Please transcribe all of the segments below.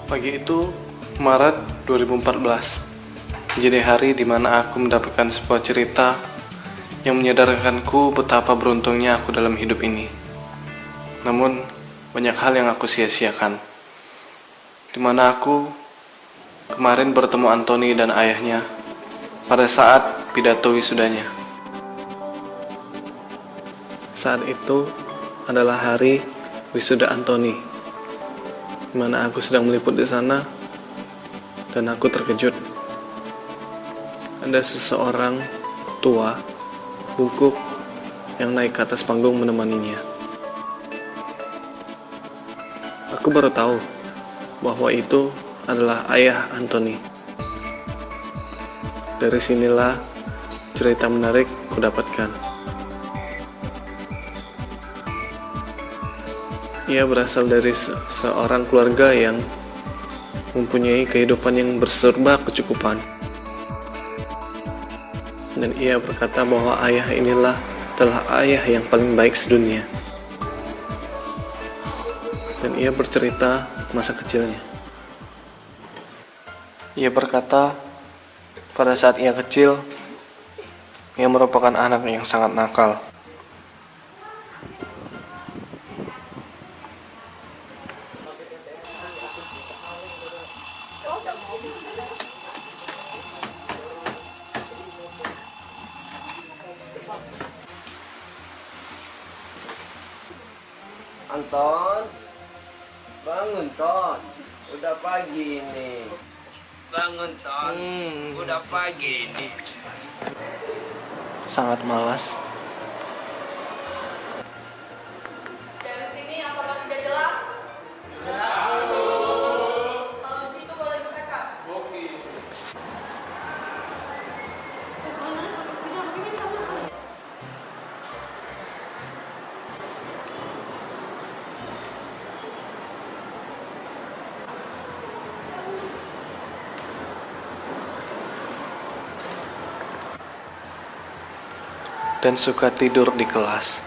Pagi itu, Maret 2014, menjadi hari di mana aku mendapatkan sebuah cerita yang menyadarkanku betapa beruntungnya aku dalam hidup ini. Namun, banyak hal yang aku sia-siakan. Di mana aku kemarin bertemu Anthony dan ayahnya pada saat pidato wisudanya. Saat itu adalah hari wisuda Anthony, di mana aku sedang meliput di sana, dan aku terkejut. Ada seseorang tua, bungkuk, yang naik ke atas panggung menemaninya. Aku baru tahu bahwa itu adalah ayah Anthony. Dari sinilah cerita menarik kudapatkan. Ia berasal dari seorang keluarga yang mempunyai kehidupan yang berserba kecukupan. Dan ia berkata bahwa ayah inilah adalah ayah yang paling baik sedunia. Dan ia bercerita masa kecilnya. Ia berkata, pada saat ia kecil, ia merupakan anak yang sangat nakal. Anton, bangun Ton, udah pagi nih. Bangun Ton, udah pagi nih. Sangat malas. Dari sini apakah sudah jelas? Kalau begitu boleh bercakap. Dan suka tidur di kelas.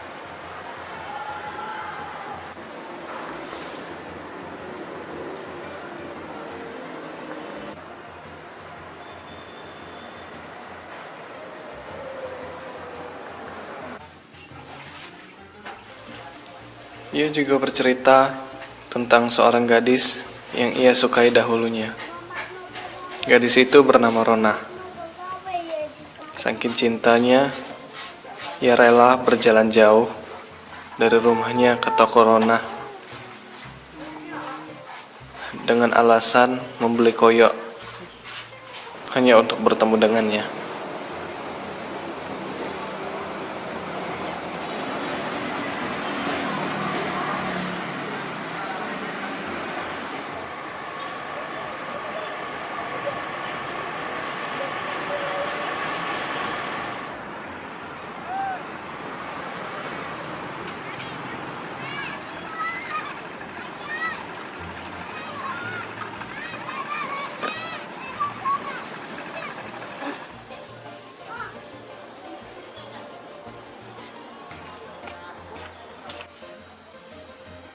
Ia juga bercerita tentang seorang gadis yang ia sukai dahulunya. Gadis itu bernama Rona. Saking cintanya, ia rela berjalan jauh dari rumahnya ke toko Rona dengan alasan membeli koyok hanya untuk bertemu dengannya.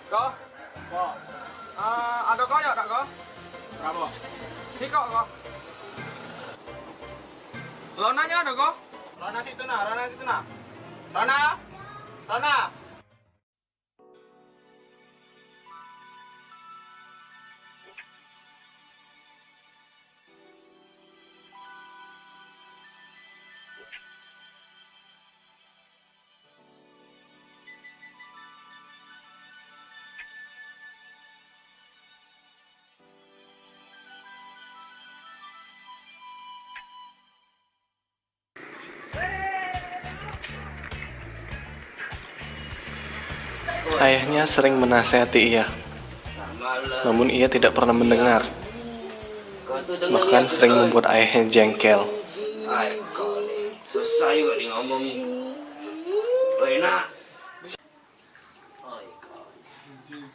Kok? Kok? Ada koyok tak kok? Berapa? Sikok kok? Lonanya ada kok? Lona situ nah, Lona situ nah. Lona? Lona? Ayahnya sering menasihati ia, namun ia tidak pernah mendengar. Bahkan sering membuat ayahnya jengkel. Ay, kau nih, susah juga nih ngomongnya. Woi nak. Ay, kau nih.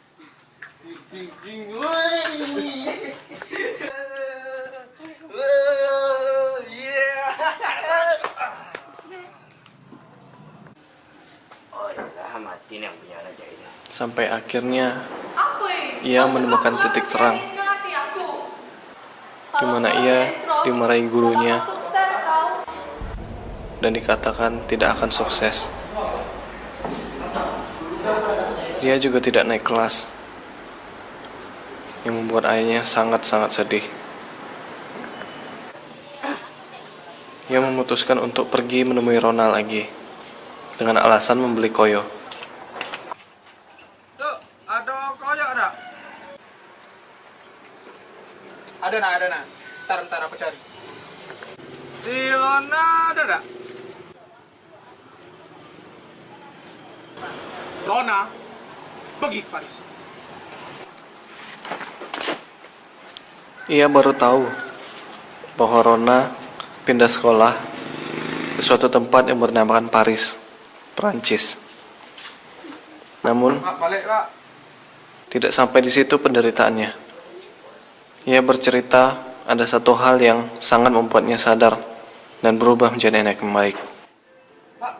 Mati nih yang punya anak ini. Sampai akhirnya Apa ini? ia menemukan titik terang Ngerti aku. di mana ia dimarahi gurunya dan dikatakan tidak akan sukses. Dia juga tidak naik kelas, yang membuat ayahnya sangat-sangat sedih. Ia memutuskan untuk pergi menemui Rona lagi, dengan alasan membeli koyo. Tuh, ada koyok ada? Ada nak. Ntar aku cari. Si Rona ada tak? Rona, pergi ke Paris. Ia baru tahu bahwa Rona pindah sekolah ke suatu tempat yang bernamakan Paris, Perancis. Namun, Pak, balik pak. tidak sampai di situ penderitaannya. Ia bercerita ada satu hal yang sangat membuatnya sadar dan berubah menjadi anak yang baik. Pak,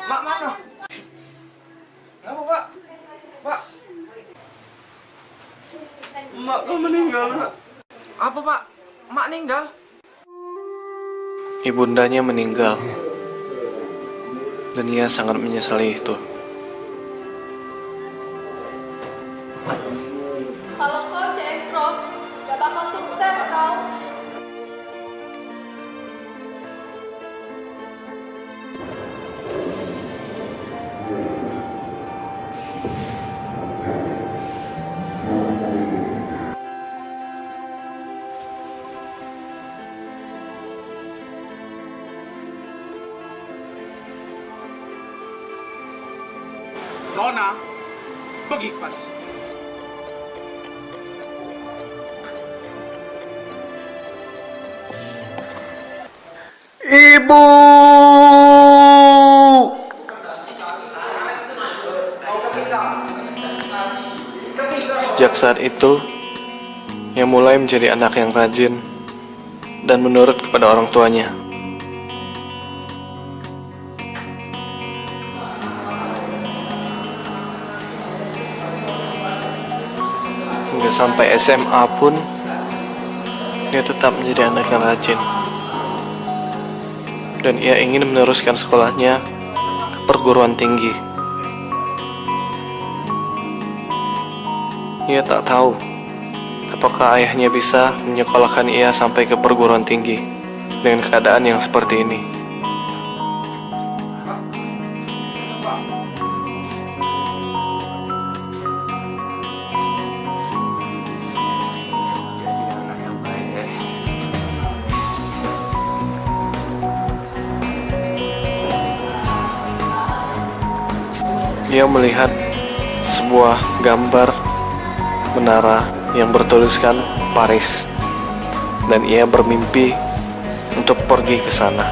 mak mana? Kenapa pak? Pak, Mak kau meninggal nak. apa pak? Mak meninggal? Ibundanya meninggal, dan ia sangat menyesali itu. Kalau kau CF Prof, gak bakal sukses kau. Rona, pergi ke Paris. Ibu! Sejak saat itu, ia mulai menjadi anak yang rajin dan menurut kepada orang tuanya. Hingga sampai SMA pun, dia tetap menjadi anak yang rajin. Dan ia ingin meneruskan sekolahnya ke perguruan tinggi. Ia tak tahu apakah ayahnya bisa menyekolahkan ia sampai ke perguruan tinggi dengan keadaan yang seperti ini. Jadi anak yang baik. Ia melihat sebuah gambar menara yang bertuliskan Paris, dan ia bermimpi untuk pergi ke sana.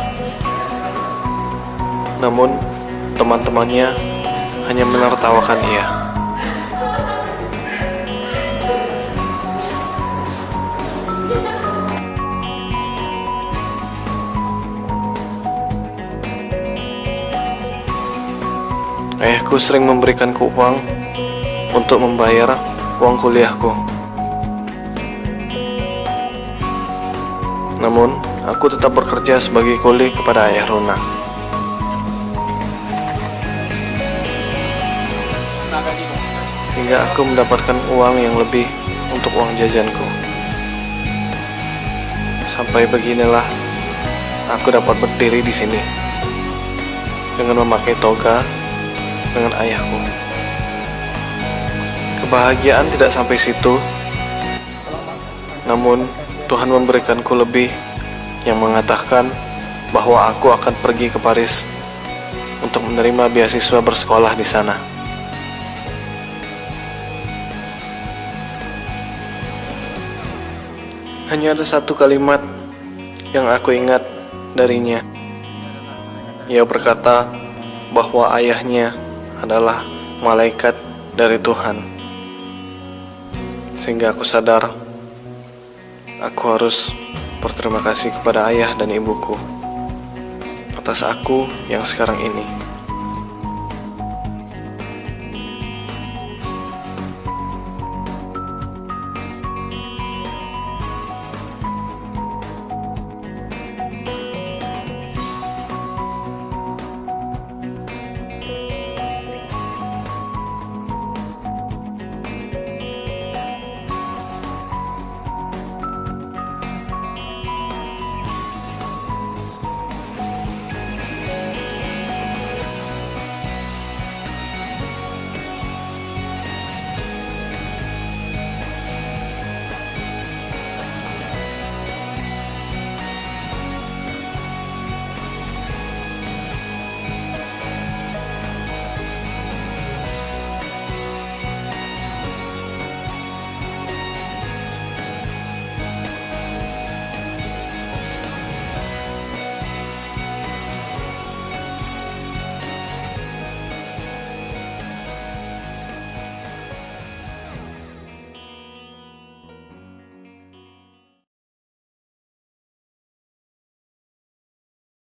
Namun, teman-temannya hanya menertawakan ia. Ayahku sering memberikanku uang untuk membayar uang kuliahku. Namun, aku tetap bekerja sebagai kuli kepada ayah Rona. Sehingga aku mendapatkan uang yang lebih untuk uang jajanku. Sampai beginilah aku dapat berdiri di sini dengan memakai toga dengan ayahku. Kebahagiaan tidak sampai situ, namun Tuhan memberikanku lebih, yang mengatakan bahwa aku akan pergi ke Paris untuk menerima beasiswa bersekolah di sana. Hanya ada satu kalimat yang aku ingat darinya. Ia berkata bahwa ayahnya adalah malaikat dari Tuhan. Sehingga aku sadar aku harus berterima kasih kepada ayah dan ibuku atas aku yang sekarang ini.